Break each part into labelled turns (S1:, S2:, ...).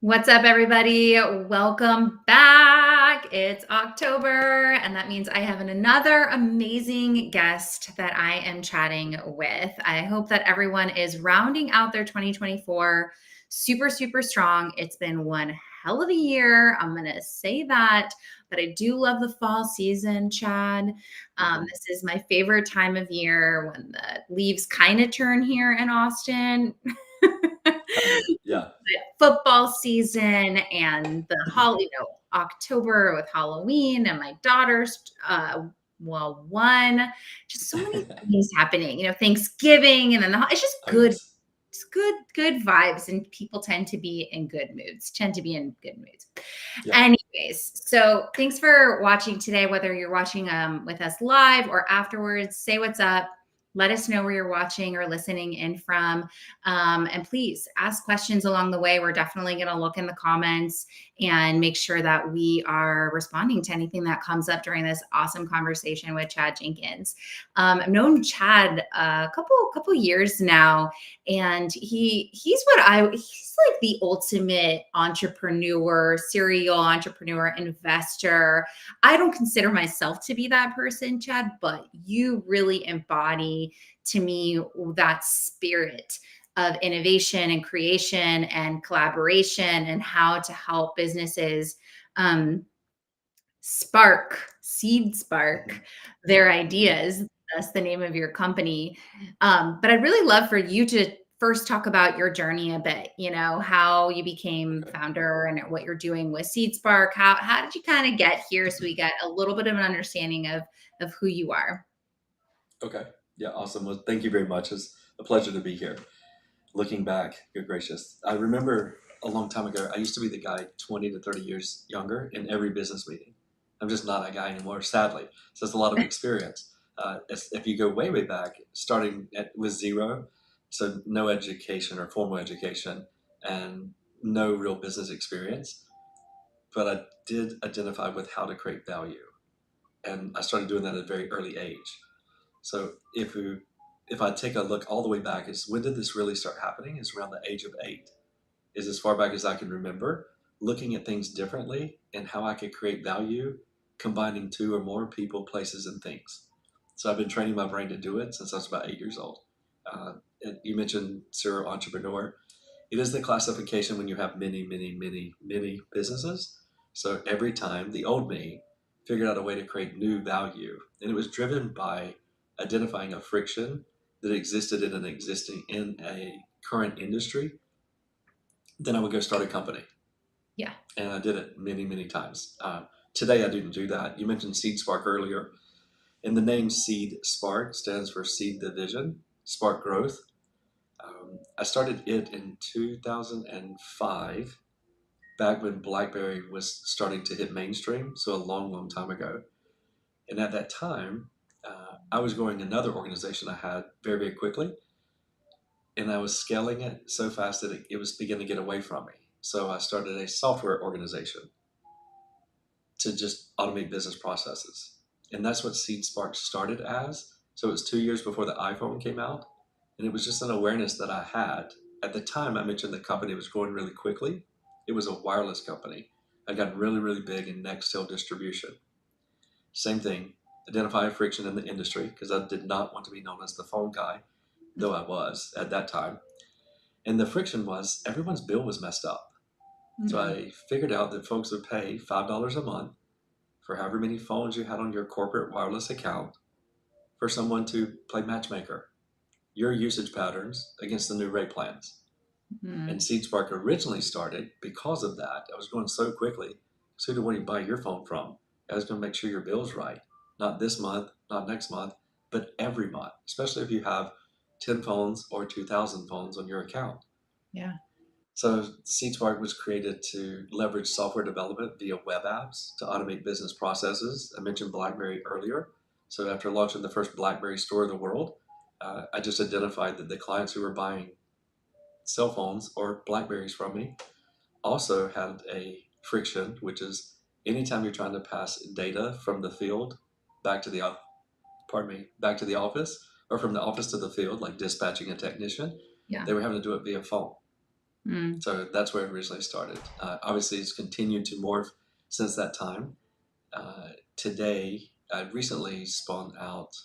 S1: What's up, everybody? Welcome back. It's October, and that means I have another amazing guest that I am chatting with. I hope that everyone is rounding out their 2024 super, super strong. It's been one hell of a year. I'm going to say that, but I do love the fall season, Chad. This is my favorite time of year when the leaves kind of turn here in Austin.
S2: Kind of, yeah.
S1: Football season and October with Halloween and my daughter's one, just so many things happening, Thanksgiving and then it's just
S2: Oh,
S1: good.
S2: yes.
S1: It's good vibes, and people tend to be in good moods.
S2: Yeah.
S1: Anyways, so thanks for watching today, whether you're watching with us live or afterwards. Say what's up. Let us know where you're watching or listening in from. And please ask questions along the way. We're definitely going to look in the comments and make sure that we are responding to anything that comes up during this awesome conversation with Chad Jenkins. I've known Chad a couple years now, and he's like the ultimate entrepreneur, serial entrepreneur, investor. I don't consider myself to be that person, Chad, but you really embody to me that spirit of innovation and creation and collaboration and how to help businesses um, spark
S2: Mhm.
S1: their
S2: Yeah.
S1: ideas. That's the name of your company. But I'd really love for you to first talk about your journey a bit, how you became
S2: Okay.
S1: founder and what you're doing with Seed Spark. How did you kind of get here so we get a little bit of an understanding of who you are?
S2: Okay. Yeah. Awesome. Well, thank you very much. It's a pleasure to be here. Looking back, good gracious. I remember a long time ago, I used to be the guy 20 to 30 years younger in every business meeting. I'm just not that guy anymore, sadly. So it's a lot of experience. If you go way, way back, with zero, so no education or formal education and no real business experience, but I did identify with how to create value. And I started doing that at a very early age. So if I take a look all the way back, is when did this really start happening? Is around the age of 8. Is as far back as I can remember, looking at things differently and how I could create value, combining two or more people, places, and things. So I've been training my brain to do it since I was about 8 years old. And you mentioned serial entrepreneur. It is the classification when you have many, many, many, many businesses. So every time the old me figured out a way to create new value, and it was driven by identifying a friction that existed in a current industry, then I would go start a company.
S1: Yeah.
S2: And I did it many, many times. Today I didn't do that. You mentioned Seed Spark earlier, and the name Seed Spark stands for Seed Division, Spark Growth. I started it in 2005, back when BlackBerry was starting to hit mainstream, so a long, long time ago. And at that time, I was growing another organization I had very, very quickly, and I was scaling it so fast that it was beginning to get away from me. So I started a software organization to just automate business processes. And that's what Seed Spark started as. So it was 2 years before the iPhone came out. And it was just an awareness that I had. At the time, I mentioned the company was growing really quickly. It was a wireless company. I got really, really big in Nextel distribution. Same thing, identify a friction in the industry because I did not want to be known as the phone guy, though I was at that time. And the friction was everyone's bill was messed up. So
S1: Mhm.
S2: I figured out that folks would pay $5 a month for however many phones you had on your corporate wireless account for someone to play matchmaker, your usage patterns against the new rate plans. And
S1: Mhm.
S2: SeedSpark originally started because of that. I was going so quickly. So who do you buy your phone from? I was going to make sure your bill's right. Not this month, not next month, but every month, especially if you have 10 phones or 2,000 phones on your account.
S1: Yeah.
S2: So SeedSpark was created to leverage software development via web apps to automate business processes. I mentioned BlackBerry earlier. So after launching the first BlackBerry store in the world, I just identified that the clients who were buying cell phones or Blackberries from me also had a friction, which is anytime you're trying to pass data from the field back to the back to the office, or from the office to the field, like dispatching a technician,
S1: Yeah.
S2: they were having to do it via phone.
S1: Mm.
S2: So that's where it originally started. Obviously, it's continued to morph since that time. Today, I recently spun out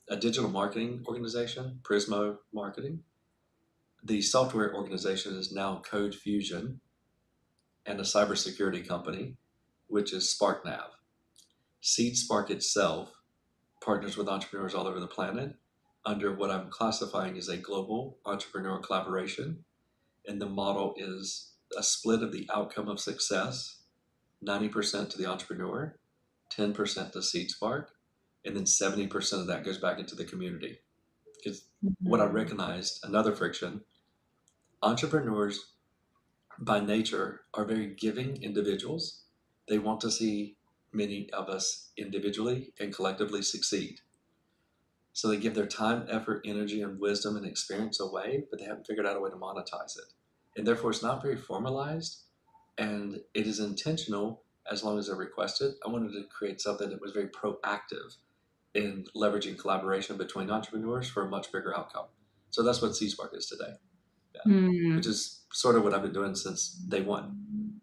S2: a digital marketing organization, Prismo Marketing. The software organization is now Code Fusion, and a cybersecurity company, which is SparkNav. SeedSpark itself partners with entrepreneurs all over the planet under what I'm classifying as a global entrepreneur collaboration. And the model is a split of the outcome of success, 90% to the entrepreneur, 10% to SeedSpark, and then 70% of that goes back into the community. Because what I
S1: Mhm.
S2: recognized, another friction, entrepreneurs by nature are very giving individuals. They want to see many of us individually and collectively succeed. So they give their time, effort, energy, and wisdom and experience away, but they haven't figured out a way to monetize it. And therefore, it's not very formalized and it is intentional as long as they're requested. I wanted to create something that was very proactive in leveraging collaboration between entrepreneurs for a much bigger outcome. So that's what C-Spark is today. Yeah. Which
S1: Mm.
S2: is sort of what I've been doing since day one.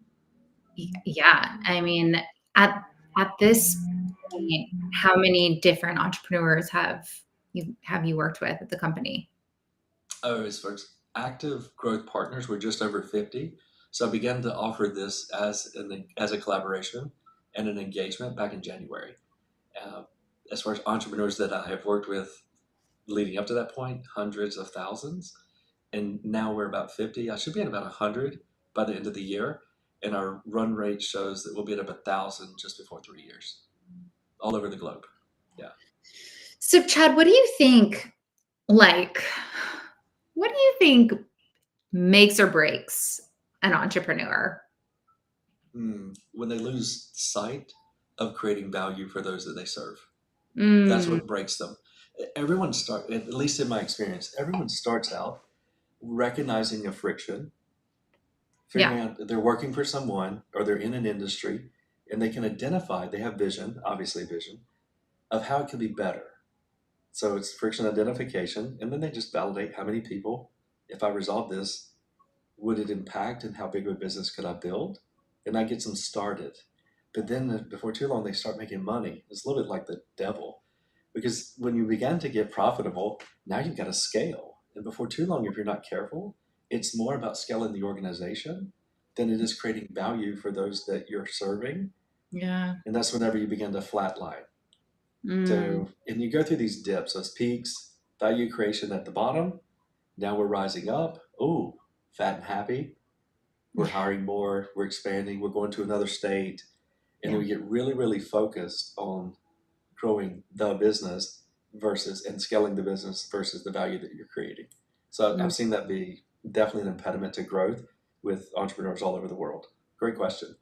S1: Yeah. I mean, at this point, how many different entrepreneurs have you worked with at the company?
S2: Oh, as far as active growth partners, we're just over 50. So I began to offer this as a collaboration and an engagement back in January. Uh, as far as entrepreneurs that I have worked with leading up to that point, hundreds of thousands. And now we're about 50. I should be at about 100 by the end of the year. And our run rate shows that we'll be at about 1,000 just before 3 years, all over the globe. Yeah.
S1: So, Chad, what do you think? Like, what do you think makes or breaks an entrepreneur?
S2: When they lose sight of creating value for those that they serve. That's
S1: Mm,
S2: what breaks them. At least in my experience, everyone starts out recognizing a friction,
S1: yeah.
S2: figuring out that they're working for someone or they're in an industry and they can identify, they have vision, obviously vision, of how it could be better. So it's friction identification, and then they just validate how many people, if I resolve this, would it impact and how big of a business could I build? And that gets them started. But then before too long, they start making money. It's a little bit like the devil. Because when you begin to get profitable, now you've got to scale. And before too long, if you're not careful, it's more about scaling the organization than it is creating value for those that you're serving.
S1: Yeah.
S2: And that's whenever you begin to flatline.
S1: Mm,
S2: So, and you go through these dips, those peaks, value creation at the bottom. Now we're rising up. Oh, fat and happy. We're
S1: yeah.
S2: hiring more. We're expanding. We're going to another state. And then
S1: Yeah.
S2: we get really, really focused on growing the business versus and scaling the business versus the value that you're creating. So
S1: Mm.
S2: I've seen that be definitely an impediment to growth with entrepreneurs all over the world. Great question.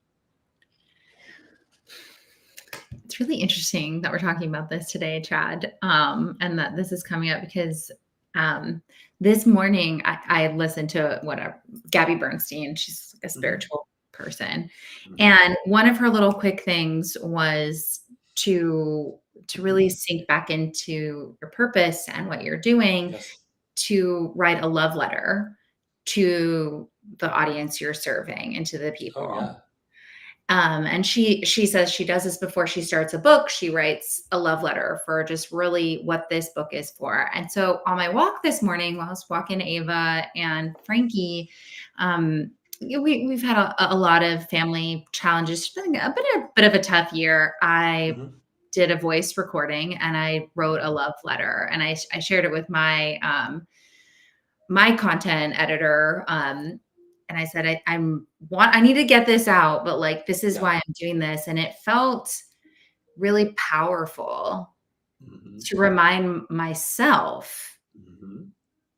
S1: It's really interesting that we're talking about this today, Chad, and that this is coming up because um, this morning I listened to whatever Gabby Bernstein. She's like a
S2: Mm-hmm.
S1: spiritual person,
S2: Mm-hmm.
S1: and one of her little quick things was to to really sink back into your purpose and what you're doing,
S2: Yes.
S1: to write a love letter to the audience you're serving and to the
S2: Oh
S1: people.
S2: yeah.
S1: And she says she does this before she starts a book. She writes a love letter for just really what this book is for. And so on my walk this morning, while I was walking Ava and Frankie, we've had a lot of family challenges. It's been a bit of a tough year. I
S2: Mm-hmm.
S1: did a voice recording and I wrote a love letter and I shared it with my content editor. And I said, I need to get this out, but like, this is
S2: Yeah.
S1: why I'm doing this. And it felt really powerful
S2: Mm-hmm.
S1: to remind myself
S2: Mm-hmm.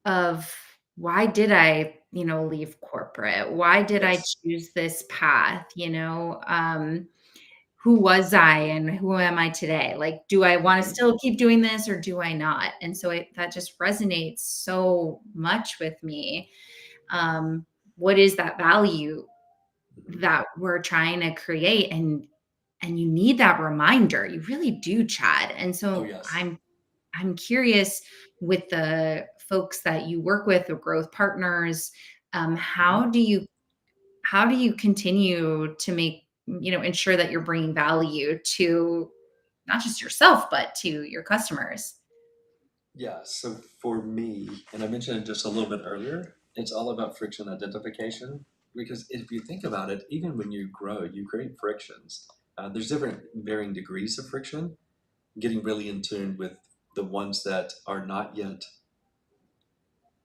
S1: of why did I, leave corporate? Why did I
S2: Yes.
S1: choose this path? Who was I and who am I today? Like, do I want to
S2: Mm-hmm.
S1: still keep doing this or do I not? And so that just resonates so much with me. um, what is that value
S2: Mm-hmm.
S1: that we're trying to create? And you need that reminder, you really do, Chad. And
S2: Oh
S1: so
S2: yes.
S1: I'm curious, with the folks that you work with, the growth partners, How do you continue to make, ensure that you're bringing value to not just yourself, but to your customers?
S2: Yeah, so for me, and I mentioned it just a little bit earlier, it's all about friction identification. Because if you think about it, even when you grow, you create frictions. There's different varying degrees of friction, getting really in tune with the ones that are not yet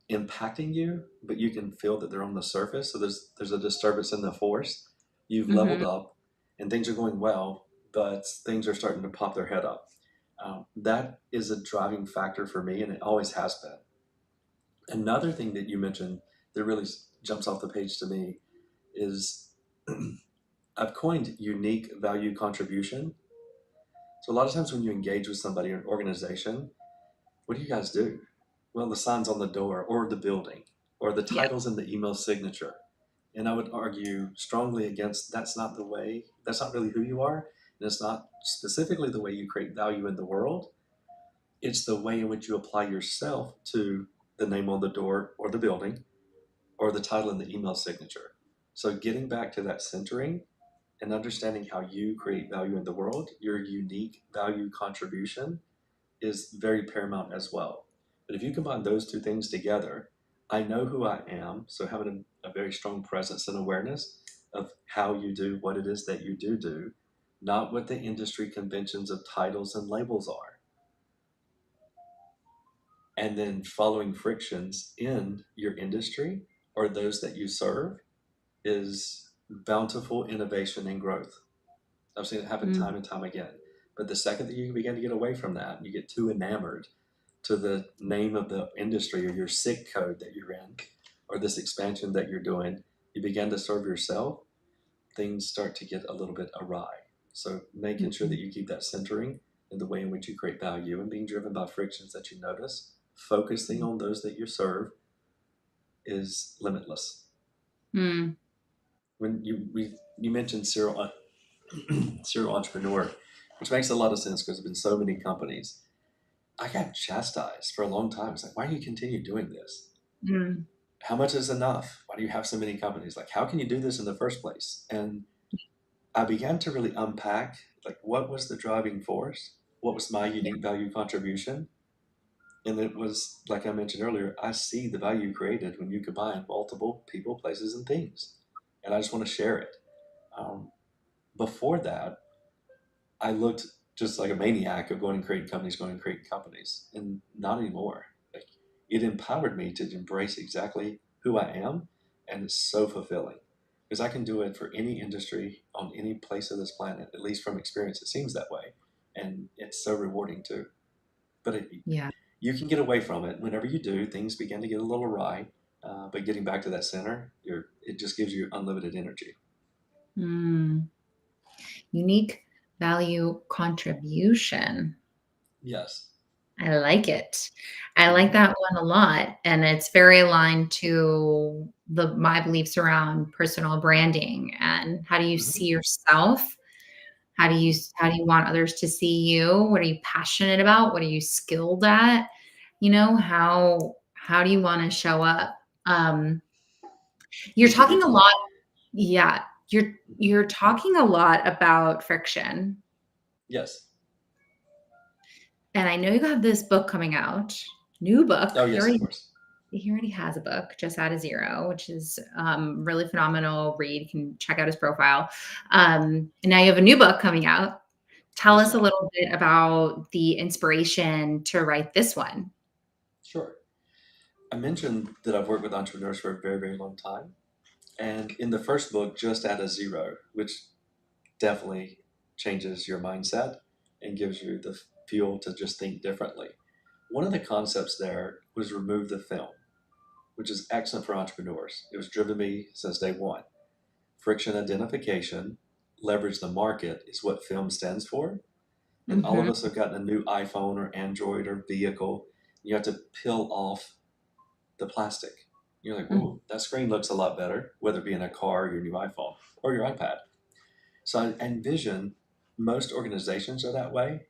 S2: impacting you, but you can feel that they're on the surface. So there's a disturbance in the force. You've leveled
S1: Mhm.
S2: up, and things are going well, but things are starting to pop their head up. That is a driving factor for me, and it always has been. Another thing that you mentioned that really jumps off the page to me is I've coined unique value contribution. So a lot of times when you engage with somebody or an organization, what do you guys do? Well, the signs on the door or the building or the
S1: Yeah.
S2: titles in the email signature. And I would argue strongly against that's not the way, that's not really who you are. And it's not specifically the way you create value in the world. It's the way in which you apply yourself to the name on the door or the building or the title in the email signature. So getting back to that centering and understanding how you create value in the world, your unique value contribution is very paramount as well. But if you combine those two things together, I know who I am. So having a very strong presence and awareness of how you do what it is that you do, not what the industry conventions of titles and labels are. And then following frictions in your industry or those that you serve is bountiful innovation and growth. I've seen it happen
S1: Mm.
S2: time and time again. But the second that you begin to get away from that, you get too enamored to the name of the industry or your SIC code that you're in, or this expansion that you're doing, you begin to serve yourself, things start to get a little bit awry. So making sure that
S1: Mhm.
S2: you keep that centering in the way in which you create value and being driven by frictions that you notice, focusing on those that you serve is limitless.
S1: Mm.
S2: When you mentioned serial entrepreneur, which makes a lot of sense because there's been so many companies. I got chastised for a long time. It's like, why do you continue doing this?
S1: Mm.
S2: How much is enough? Why do you have so many companies? Like, how can you do this in the first place? And I began to really unpack, like, what was the driving force? What was my
S1: Yeah.
S2: unique value contribution? And it was, like I mentioned earlier, I see the value created when you combine multiple people, places, and things. And I just want to share it. Um, Before that, I looked just like a maniac of going and creating companies, going and creating companies, and not anymore. Like it empowered me to embrace exactly who I am, and it's so fulfilling because I can do it for any industry on any place of this planet. At least from experience, it seems that way, and it's so rewarding too. But
S1: Yeah.
S2: you can get away from it whenever you do. Things begin to get a little awry, but getting back to that center, it just gives you unlimited energy.
S1: Mm. Unique value contribution.
S2: Yes.
S1: I like it. I like
S2: Hmm.
S1: that one a lot, and it's very aligned to my beliefs around personal branding and how do you see
S2: Hmm.
S1: yourself? How do you want others to see you? What are you passionate about? What are you skilled at? How do you wanna show up? You're talking a
S2: Individually.
S1: lot. Yeah, you're talking a lot about friction,
S2: Yes.
S1: and I know you have this book coming out, new book.
S2: Oh,
S1: He
S2: yes, of
S1: already
S2: course.
S1: he already has a book, Just Add a Zero, which is really phenomenal read. You can check out his profile. And now you have a new book coming out. Tell
S2: Yes,
S1: us a
S2: ma'am.
S1: little bit about the inspiration to write this one.
S2: Sure. I mentioned that I've worked with entrepreneurs for a very, very long time. And in the first book, Just Add a Zero, which definitely changes your mindset and gives you the fuel to just think differently. One of the concepts there was remove the film, which is excellent for entrepreneurs. It was driven me since day one. Friction identification, leverage the market is what film stands for. And all of
S1: Mhm,
S2: us have gotten a new iPhone or Android or vehicle. You have to peel off the plastic. You're like,
S1: mm,
S2: whoa, that screen looks a lot better, whether it be in a car, your new iPhone, or your iPad. So I envision most organizations are that way.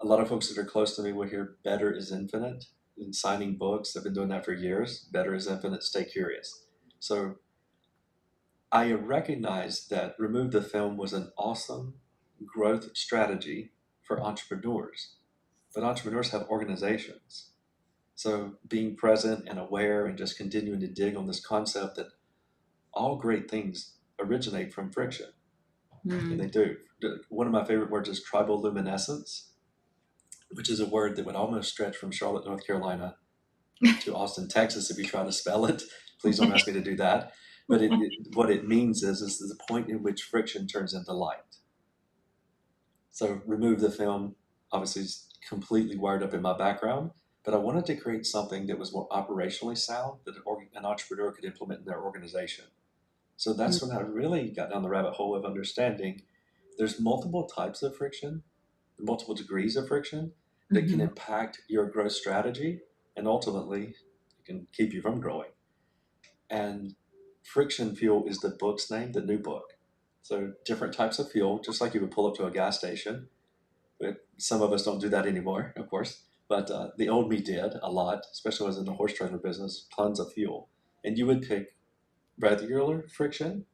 S2: A lot of folks that are close to me will hear better is infinite. In signing books, I've been doing that for years. Better is infinite, stay curious. So I recognized that Remove the Film was an awesome growth strategy for entrepreneurs, but entrepreneurs have organizations. So being present and aware and just continuing to dig on this concept that all great things originate from friction, and they
S1: Mm.
S2: do. One of my favorite words is tribal luminescence, which is a word that would almost stretch from Charlotte, North Carolina to Austin, Texas if you try to spell it. Please don't ask me to do that. But what it means is the point in which friction turns into light. So Remove the Film obviously is completely wired up in my background, but I wanted to create something that was more operationally sound that an entrepreneur could implement in their organization. So that's when I really got down the rabbit hole of understanding there's multiple types of friction, multiple degrees of friction that can
S1: Mhm.
S2: impact your growth strategy and ultimately it can keep you from growing. And Friction Fuel is the book's name, the new book. So different types of fuel, just like you would pull up to a gas station. But some of us don't do that anymore, of course. But the old me did a lot, especially when I was in the horse trailer business, tons of fuel. And you would pick regular friction,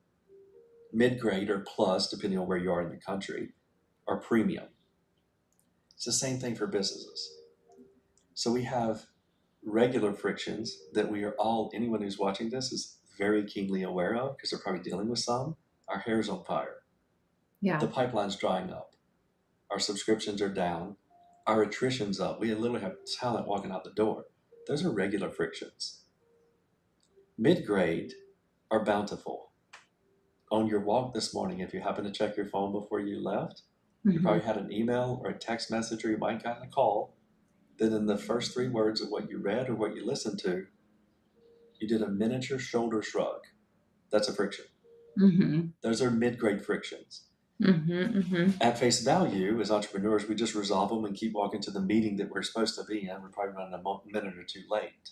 S2: mid grade, or plus, depending on where you are in the country, or premium. It's the same thing for businesses. So we have regular frictions that we are all, anyone who's watching this is very keenly aware of because they're probably dealing with some. Our hair's on fire. The
S1: Yeah.
S2: pipeline's drying up. Our subscriptions are down. Our attrition's up. We literally have talent walking out the door. Those are regular frictions. Mid grade are bountiful. On your walk this morning, if you happen to check your phone before you left, you
S1: Mhm.
S2: probably had an email or a text message or you might have gotten a call. Then in the first three words of what you read or what you listened to, you did a miniature shoulder shrug. That's a friction.
S1: Mhm.
S2: Those are mid grade frictions.
S1: Mhm. Mhm.
S2: At face value, as entrepreneurs, we just resolve them and keep walking to the meeting that we're supposed to be in. We're probably running a minute or two late.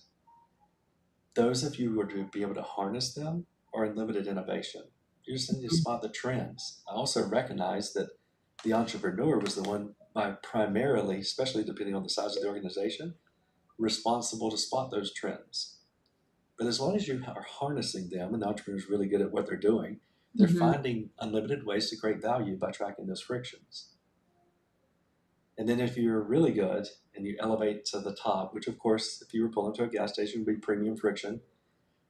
S2: Those of you who are to be able to harness them are in limited innovation. You just need to spot the trends. I also recognize that the entrepreneur was the one by primarily, especially depending on the size of the organization, responsible to spot those trends. But as long as you are harnessing them, and the entrepreneur is really good at what they're doing, they're
S1: Mhm.
S2: finding unlimited ways to create value by tracking those frictions. And then if you're really good and you elevate to the top, which of course, if you were pulling to a gas station, would be premium friction.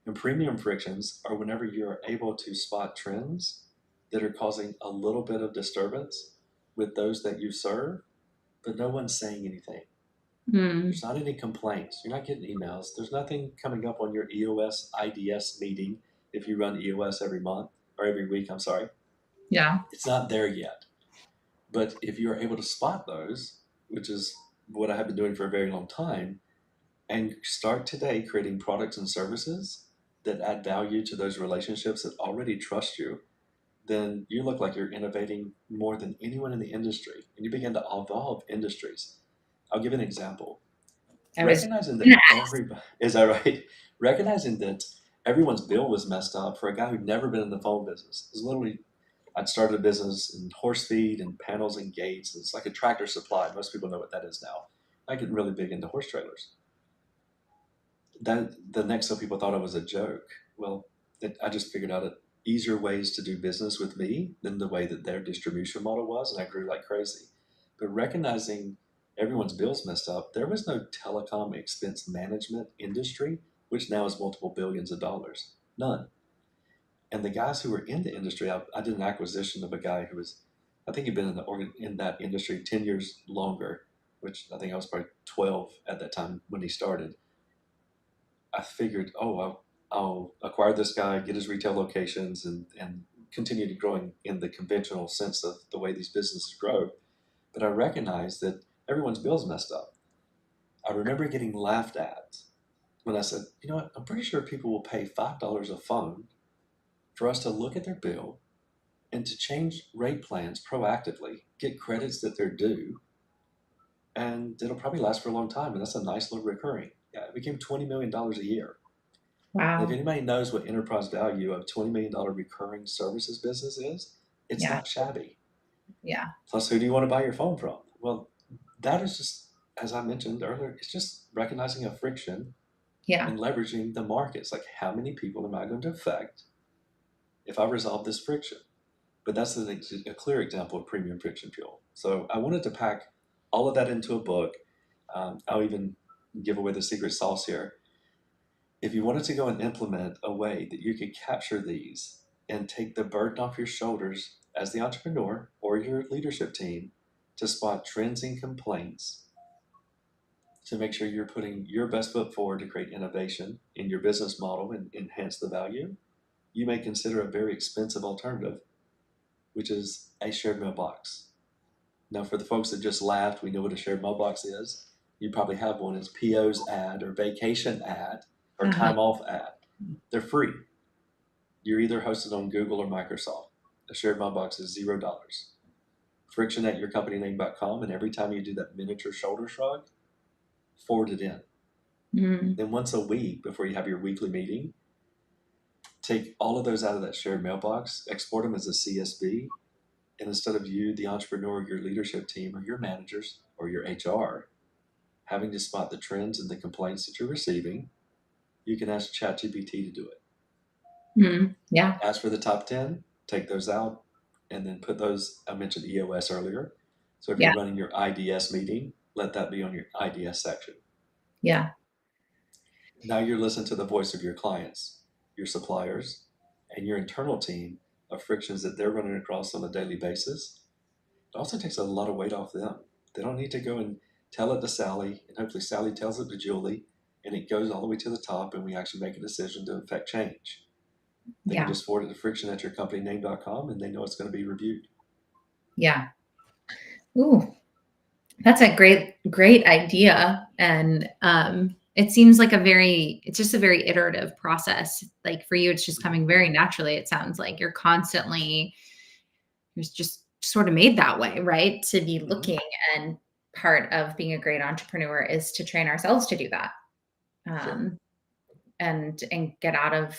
S2: And premium frictions are whenever you're able to spot trends that are causing a little bit of disturbance with those that you serve, but no one's saying anything.
S1: Mm.
S2: There's not any complaints. You're not getting emails. There's nothing coming up on your EOS IDS meeting if you run EOS every month or every week. I'm sorry.
S1: Yeah.
S2: It's not there yet. But if you're able to spot those, which is what I have been doing for a very long time, and start today creating products and services that add value to those relationships that already trust you, then you look like you're innovating more than anyone in the industry and you begin to evolve industries. I'll give an example.
S1: I was
S2: Recognizing
S1: gonna
S2: that
S1: ask.
S2: everybody, is that right? Recognizing that everyone's bill was messed up for a guy who'd never been in the phone business. It was literally, I'd started a business in horse feed and panels and gates. It's like a Tractor Supply. Most people know what that is now. I get really big into horse trailers. That the next time people thought it was a joke. Well, I just figured out easier ways to do business with me than the way that their distribution model was, and I grew like crazy. But recognizing everyone's bills messed up, there was no telecom expense management industry, which now is multiple billions of dollars. None. And the guys who were in the industry, I did an acquisition of a guy who was, I think he'd been in in that industry 10 years longer, which I think I was probably 12 at that time when he started. I figured, oh, I'll acquire this guy, get his retail locations, and continue to growing in the conventional sense of the way these businesses grow. But I recognized that everyone's bills messed up. I remember getting laughed at when I said, you know what, I'm pretty sure people will pay $5 a phone for us to look at their bill and to change rate plans proactively, get credits that they're due, and it'll probably last for a long time. And that's a nice little recurring. Yeah, it became $20 million a year. And if
S1: Wow.
S2: anybody knows what enterprise value of $20 million recurring services business is, it's
S1: Yeah.
S2: not shabby.
S1: Yeah.
S2: Plus, who do you want to buy your phone from? Well, that is just, as I mentioned earlier, it's just recognizing a friction
S1: Yeah.
S2: and leveraging the markets. Like, how many people am I going to affect if I resolve this friction? But that's a clear example of premium friction fuel. So I wanted to pack all of that into a book. I'll even give away the secret sauce here. If you wanted to go and implement a way that you could capture these and take the burden off your shoulders as the entrepreneur or your leadership team to spot trends and complaints, to make sure you're putting your best foot forward to create innovation in your business model and enhance the value, you may consider a very expensive alternative, which is a shared mailbox. Now, for the folks that just laughed, we know what a shared mailbox is. You probably have one. It's PO's ad or vacation ad or
S1: Uh-huh.
S2: time off ad. They're free. You're either hosted on Google or Microsoft. A shared mailbox is $0. Friction at yourcompanyname.com, and every time you do that miniature shoulder shrug, forward it in.
S1: Mm.
S2: Then once a week, before you have your weekly meeting, take all of those out of that shared mailbox, export them as a CSV, and instead of you, the entrepreneur, your leadership team, or your managers, or your HR, having to spot the trends and the complaints that you're receiving, you can ask ChatGPT to do it.
S1: Mm. Yeah.
S2: Ask for the top 10, take those out, and then put those. I mentioned EOS earlier. So if
S1: Yeah.
S2: you're running your IDS meeting, let that be on your IDS section.
S1: Yeah.
S2: Now you're listening to the voice of your clients, your suppliers, and your internal team of frictions that they're running across on a daily basis. It also takes a lot of weight off them. They don't need to go and tell it to Sally, and hopefully Sally tells it to Julie, and it goes all the way to the top, and we actually make a decision to affect change. They can
S1: Yeah.
S2: just forward it to friction at yourcompanyname.com, and they know it's going to be reviewed.
S1: Yeah. Ooh, that's a great idea. And it seems like it's just a very iterative process. Like for you, it's just coming very naturally. It sounds like you're just sort of made that way, right? To be
S2: Mm-hmm.
S1: looking, and part of being a great entrepreneur is to train ourselves to do that.
S2: Sure.
S1: Um, and get out of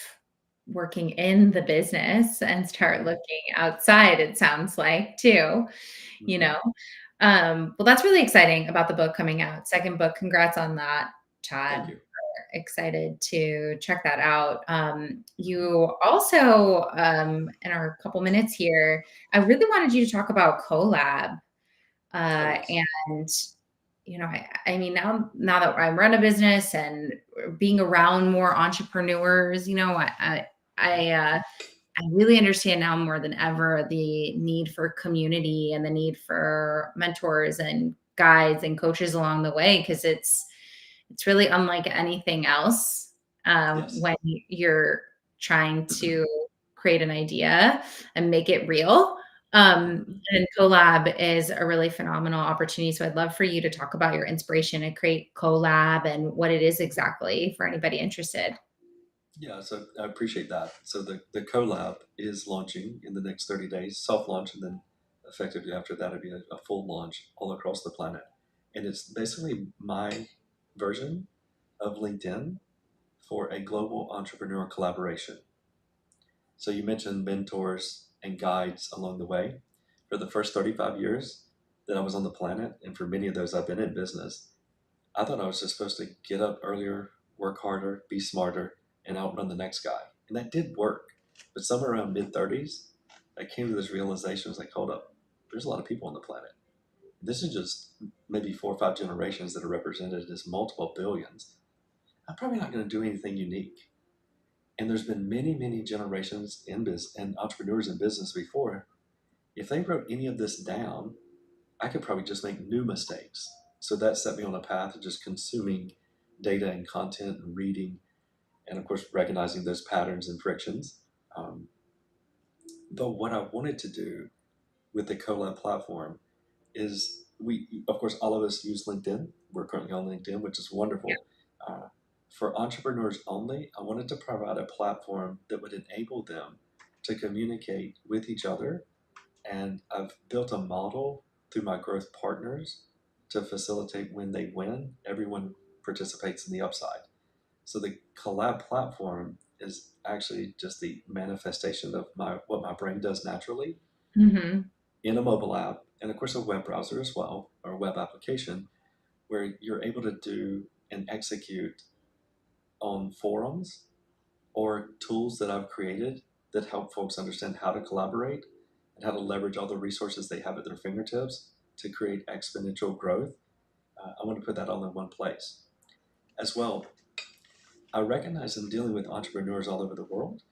S1: working in the business and start
S2: Mm-hmm.
S1: looking outside, it sounds like, too, you
S2: Mm-hmm.
S1: know? Well, that's really exciting about the book coming out. Second book. Congrats on that,
S2: Thank
S1: Chad.
S2: you.
S1: Excited to check that out. You also, in our couple minutes here, I really wanted you to talk about collab.
S2: Oh, yes.
S1: And I mean, now that I run a business and being around more entrepreneurs, I really understand now more than ever the need for community and the need for mentors and guides and coaches along the way, because it's really unlike anything else
S2: Yes.
S1: when you're trying to create an idea and make it real.
S2: Mm-hmm.
S1: And collab is a really phenomenal opportunity. So I'd love for you to talk about your inspiration to create collab and what it is exactly for anybody interested.
S2: Yeah, so I appreciate that. So the collab is launching in the next 30 days, soft launch, and then effectively after that, it'll be a full launch all across the planet. And it's basically my version of LinkedIn for a global entrepreneur collaboration. So you mentioned mentors and guides along the way. For the first 35 years that I was on the planet, and for many of those I've been in business, I thought I was just supposed to get up earlier, work harder, be smarter, and outrun the next guy. And that did work. But somewhere around mid 30s, I came to this realization. I was like, hold up, there's a lot of people on the planet. This is just maybe 4 or 5 generations that are represented as multiple billions. I'm probably not going to do anything unique. And there's been many, many generations in business and entrepreneurs in business before. If they wrote any of this down, I could probably just make new mistakes. So that set me on a path of just consuming data and content and reading, and of course, recognizing those patterns and frictions. Um, but what I wanted to do with the Colab platform is of course, all of us use LinkedIn. We're currently on LinkedIn, which is wonderful. Uh, for entrepreneurs only, I wanted to provide a platform that would enable them to communicate with each other, and I've built a model through my growth partners to facilitate when they win, everyone participates in the upside. So the collab platform is actually just the manifestation of what my brain does naturally
S1: Hmm.
S2: in a mobile app, and of course a web browser as well, or a web application, where you're able to do and execute on forums or tools that I've created that help folks understand how to collaborate and how to leverage all the resources they have at their fingertips to create exponential growth. I want to put that all in one place. As well, I recognize in dealing with entrepreneurs all over the world,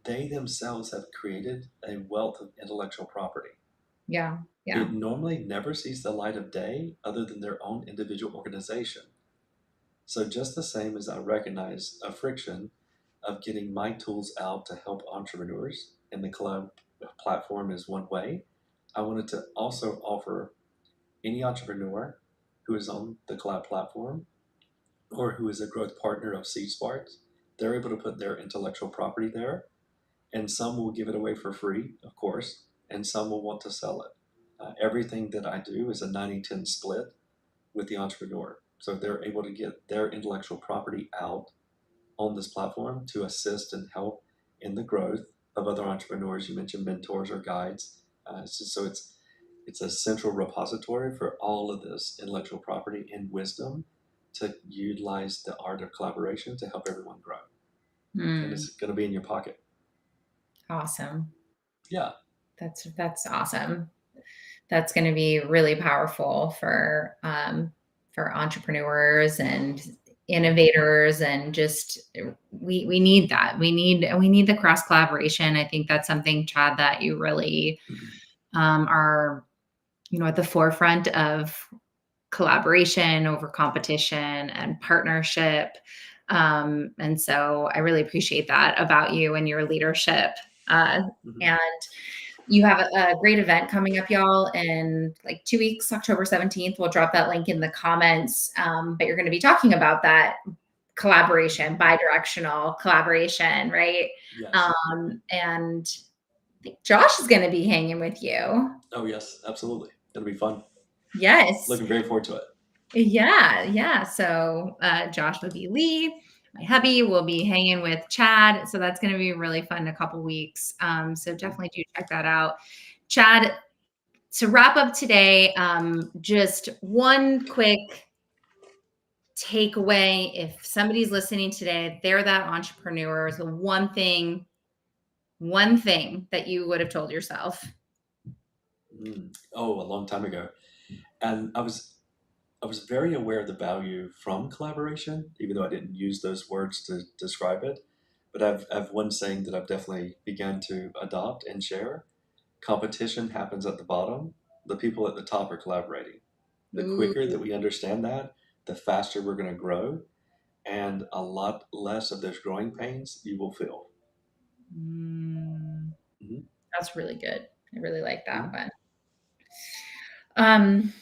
S2: they themselves have created a wealth of intellectual property.
S1: Yeah. Yeah.
S2: It normally never sees the light of day other than their own individual organization. So, just the same as I recognize a friction of getting my tools out to help entrepreneurs, and the collab platform is one way, I wanted to also offer any entrepreneur who is on the collab platform or who is a growth partner of Seed Sparks, they're able to put their intellectual property there, and some will give it away for free, of course, and some will want to sell it. Everything that I do is a 90-10 split with the entrepreneur. So they're able to get their intellectual property out on this platform to assist and help in the growth of other entrepreneurs. You mentioned mentors or guides. So it's a central repository for all of this intellectual property and wisdom to utilize the art of collaboration to help everyone grow. And
S1: Mm,
S2: it's going to be in your pocket.
S1: awesome.
S2: Yeah.
S1: That's awesome. That's going to be really powerful for entrepreneurs and innovators, and just we need that. We need the cross collaboration. I think that's something, Chad, that you really are, at the forefront of collaboration over competition and partnership. And so I really appreciate that about you and your leadership.
S2: Mhm.
S1: And you have a great event coming up, y'all, in like 2 weeks, October 17th. We'll drop that link in the comments. But you're going to be talking about that collaboration, bi-directional collaboration, right?
S2: Yes.
S1: And I think Josh is going to be hanging with you.
S2: Oh, yes, absolutely. It'll be fun.
S1: Yes.
S2: Looking very forward to it.
S1: Yeah, yeah. So Josh will be Lee. My hubby will be hanging with Chad. So that's going to be really fun in a couple weeks. So
S2: Mhm.
S1: definitely do check that out. Chad, to wrap up today, just one quick takeaway. If somebody's listening today, they're that entrepreneur. So one thing that you would have told yourself.
S2: Oh, a long time ago. And I was very aware of the value from collaboration, even though I didn't use those words to describe it. But I've one saying that I've definitely begun to adopt and share. Competition happens at the bottom. The people at the top are collaborating. The
S1: Ooh.
S2: quicker that we understand that, the faster we're going to grow, and a lot less of those growing pains you will feel.
S1: Mm,
S2: Mhm,
S1: that's really good. I really like that
S2: mhm,
S1: one. Um,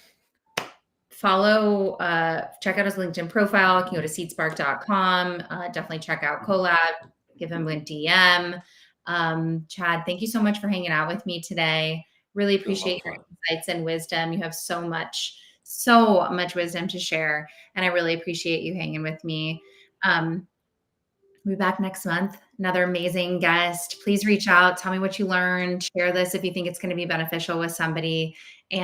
S1: check out his LinkedIn profile. You can go to seedspark.com. Definitely check out
S2: mhm.
S1: Collab, give him a DM. Chad, thank you so much for hanging out with me today. Really
S2: It's been a lot
S1: appreciate
S2: of
S1: your
S2: fun.
S1: insights and wisdom. You have so much wisdom to share, and I really appreciate you hanging with me. We'll be back next month. Another amazing guest. Please reach out. Tell me what you learned. Share this if you think it's going to be beneficial with somebody. And